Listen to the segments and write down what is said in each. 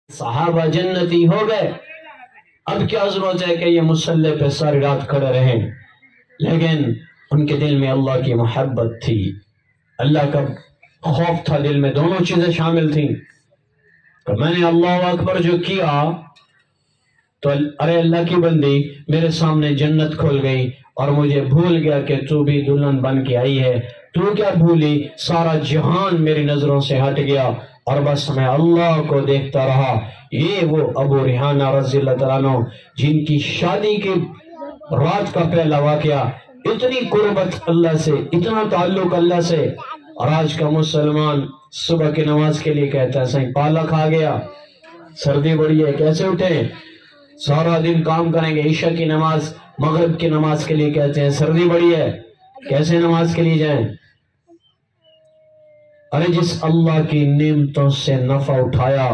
صحابہ جنتی ہو گئے، اب کیا ضرورت ہے کہ یہ مصلی پہ ساری رات کھڑے رہیں؟ لیکن ان کے دل میں اللہ کی محبت تھی، اللہ کا خوف تھا دل میں، دونوں چیزیں شامل تھیں۔ تو میں نے اللہ اکبر جو کیا تو ارے اللہ کی بندی، میرے سامنے جنت کھل گئی اور مجھے بھول گیا کہ تو بھی دلہن بن کے آئی ہے۔ تو کیا بھولی؟ سارا جہان میری نظروں سے ہٹ گیا اور بس میں اللہ کو دیکھتا رہا۔ یہ وہ ابو ریحانہ رضی اللہ تعالیٰ عنہ جن کی شادی کی رات کا پہلا واقعہ، اتنی قربت اللہ سے، اتنا تعلق اللہ سے، اور آج کا مسلمان صبح کی نماز کے لیے کہتا ہے سائیں پالا کھا گیا، سردی بڑی ہے، کیسے اٹھیں؟ سارا دن کام کریں گے، عشاء کی نماز، مغرب کی نماز کے لیے کہتے ہیں سردی بڑی ہے، کیسے نماز کے لیے جائیں؟ ارے جس اللہ کی نعمتوں سے نفع اٹھایا،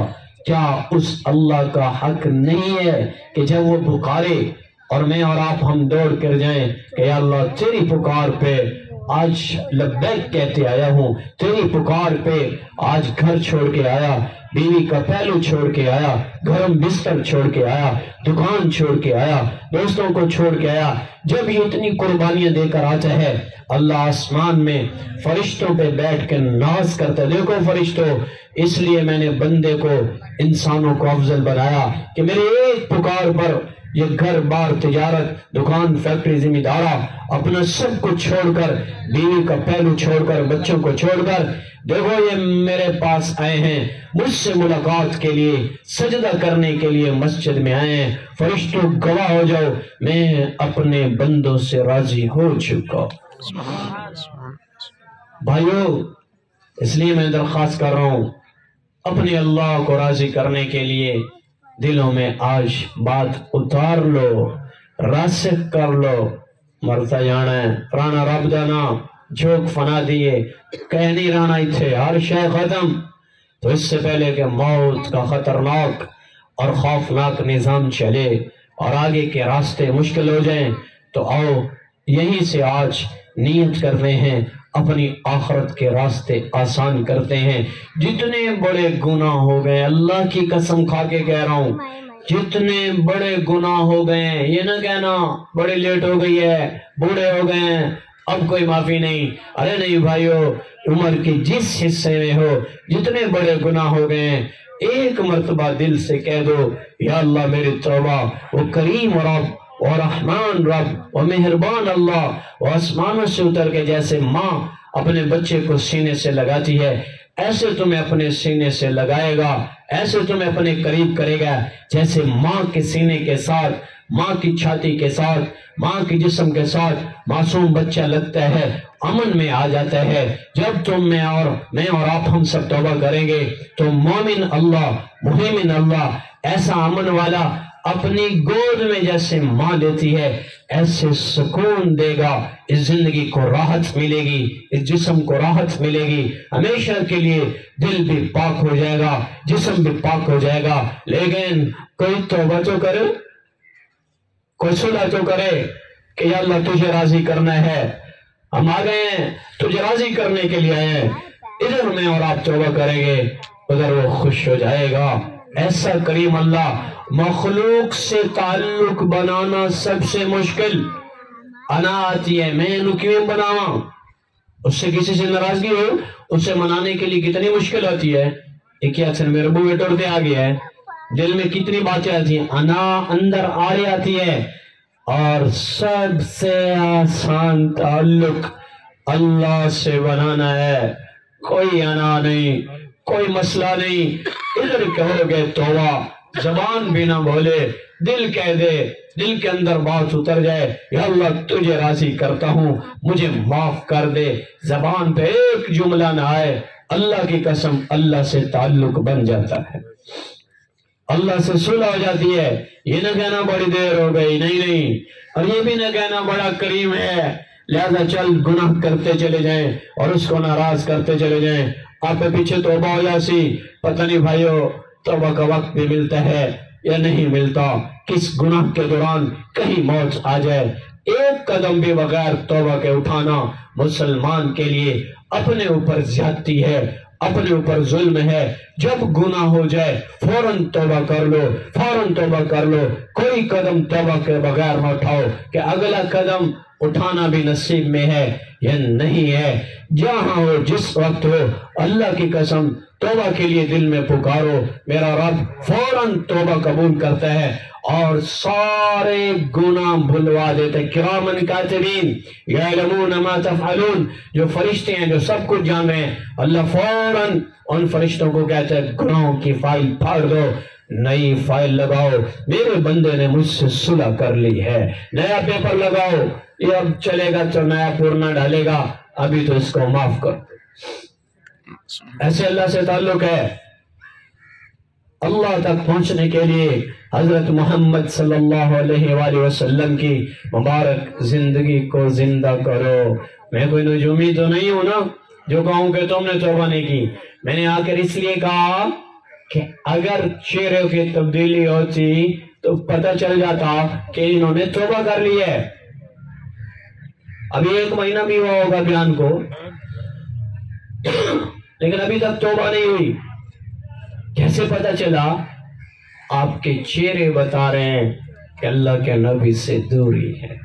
کیا اس اللہ کا حق نہیں ہے کہ جب وہ پکارے اور میں اور آپ ہم دوڑ کر جائیں کہ یا اللہ تیری پکار پہ آج لبیک کہتے آیا ہوں، تیری پکار پہ آج گھر چھوڑ کے آیا، بیوی کا پہلو چھوڑ کے آیا، گرم بستر چھوڑ کے آیا، دکان چھوڑ کے آیا، دوستوں کو چھوڑ کے آیا۔ جب یہ اتنی قربانیاں دے کر آتا ہے، اللہ آسمان میں فرشتوں پہ بیٹھ کے ناز کرتا ہے، دیکھو فرشتوں، اس لیے میں نے بندے کو، انسانوں کو افضل بنایا کہ میرے ایک پکار پر یہ گھر بار، تجارت، دکان، فیکٹری، ذمہ دارہ، اپنا سب کو چھوڑ کر، بیوی کا پہلو چھوڑ کر، بچوں کو چھوڑ کر، دیکھو یہ میرے پاس آئے ہیں، مجھ سے ملاقات کے لیے، سجدہ کرنے کے لیے مسجد میں آئے ہیں۔ فرشتوں گواہ ہو جاؤ، میں اپنے بندوں سے راضی ہو چکا۔ بھائیو، اس لیے میں درخواست کر رہا ہوں، اپنے اللہ کو راضی کرنے کے لیے دلوں میں آج بات اتار لو، راسخ کر لو، مرتا جانا ہے، پرانا رب دا نام جھوک فنا دیے، کہہ نہیں رہنا تھے، ہر شے ختم۔ تو اس سے پہلے کہ موت کا خطرناک اور خوفناک نظام چلے اور آگے کے راستے مشکل ہو جائیں، تو آؤ یہیں سے آج نیت کرتے ہیں، اپنی آخرت کے راستے آسان کرتے ہیں۔ جتنے بڑے گناہ ہو گئے، اللہ کی قسم کھا کے کہہ رہا ہوں، جتنے بڑے گناہ ہو گئے ہیں، یہ نہ کہنا بڑی لیٹ ہو گئی ہے، بوڑھے ہو گئے ہیں، اب کوئی معافی نہیں۔ ارے نہیں بھائیو، عمر کے جس حصے میں ہو، جتنے بڑے گناہ ہو گئے ہیں، ایک مرتبہ دل سے کہہ دو یا اللہ میری توبہ۔ وہ کریم رب، اور رحمان رب، اور مہربان اللہ، وہ آسمانوں سے اتر کے جیسے ماں اپنے بچے کو سینے سے لگاتی ہے، ایسے تمہیں اپنے سینے سے لگائے گا، ایسے تمہیں اپنے قریب کرے گا، جیسے ماں کے سینے کے ساتھ، ماں کی چھاتی کے ساتھ، ماں کی جسم کے ساتھ معصوم بچہ لگتا ہے، امن میں آ جاتا ہے۔ جب تم میں اور آپ ہم سب توبہ کریں گے تو مومن اللہ، محمن اللہ، ایسا امن والا اپنی گود میں جیسے ماں دیتی ہے، ایسے سکون دے گا، اس زندگی کو راحت ملے گی، اس جسم کو راحت ملے گی، ہمیشہ کے لیے دل بھی پاک ہو جائے گا، جسم بھی پاک ہو جائے گا۔ لیکن کوئی توبہ تو کرے، کوئی صلح تو کرے کہ یا اللہ تجھے راضی کرنا ہے، ہم آ گئے ہیں تجھے راضی کرنے کے لیے آئے ہیں، ادھر میں اور آپ توبہ کریں گے، ادھر وہ خوش ہو جائے گا۔ ایسا کریم اللہ، مخلوق سے تعلق بنانا سب سے مشکل انا آتی ہے، میں انہوں کیوں بناواں، اس سے کسی سے ناراضگی ہو، اسے منانے کے لیے کتنی مشکل ہوتی ہے۔ ایک ہی اکثر میرے بو بیٹے اڑتے آگے ہے، دل میں کتنی باتیں آتی ہیں، انا اندر آ آتی ہے، اور سب سے آسان تعلق اللہ سے بنانا ہے۔ کوئی انا نہیں، کوئی مسئلہ نہیں، ادھر کہو گے توبہ، زبان بھی نہ بولے، دل کہہ دے، دل کے اندر بات اتر جائے، یا اللہ تجھے راضی کرتا ہوں، مجھے معاف کر دے، زبان پہ ایک جملہ نہ آئے، اللہ کی قسم اللہ سے تعلق بن جاتا ہے، اللہ سے صلح ہو جاتی ہے۔ یہ نہ کہنا بڑی دیر ہو گئی، نہیں، اور یہ بھی نہ کہنا بڑا کریم ہے لہذا چل گناہ کرتے چلے جائیں اور اس کو ناراض کرتے چلے جائیں، آپ پہ پیچھے توبہ ہو جاسی، پتہ نہیں بھائیو توبہ کا وقت بھی ملتا ہے یا نہیں ملتا، کس گناہ کے دوران کہیں موت آ جائے۔ ایک قدم بھی بغیر توبہ کے اٹھانا مسلمان کے لیے اپنے اوپر زیادتی ہے، اپنے اوپر ظلم ہے، جب گناہ ہو جائے فوراً توبہ کر لو، فوراً توبہ کر لو، کوئی قدم توبہ کے بغیر نہ اٹھاؤ کہ اگلا قدم اٹھانا بھی نصیب میں ہے یا نہیں ہے۔ جہاں ہو، جس وقت ہو، اللہ کی قسم توبہ کے لیے دل میں پکارو، میرا رب فوراً توبہ قبول کرتا ہے اور سارے گناہ بھلوا دیتے۔ کرامن کاتبین یعلمون ما تفعلون، جو فرشتے ہیں جو سب کچھ جان رہے ہیں، اللہ فوراً ان فرشتوں کو کہتا ہے گناہوں کی فائل پھاڑ دو، نئی فائل لگاؤ، میرے بندے نے مجھ سے صلح کر لی ہے، نیا پیپر لگاؤ، یہ اب چلے گا تو نیا پورنا ڈالے گا، ابھی تو اس کو معاف کر دو۔ ایسے اللہ سے تعلق ہے۔ اللہ تک پہنچنے کے لیے حضرت محمد صلی اللہ علیہ وآلہ وسلم کی مبارک زندگی کو زندہ کرو۔ میں کوئی نجومی تو نہیں ہوں نا جو کہوں کہ تم نے توبہ نہیں کی۔ میں نے آخر اس لیے کہا کہ اگر چہرے کی تبدیلی ہوتی تو پتہ چل جاتا کہ انہوں نے توبہ کر لی ہے۔ ابھی 1 مہینہ بھی ہوا ہوگا بیان کو، لیکن ابھی تک توبہ نہیں ہوئی۔ کیسے پتہ چلا؟ آپ کے چہرے بتا رہے ہیں کہ اللہ کے نبی سے دوری ہے۔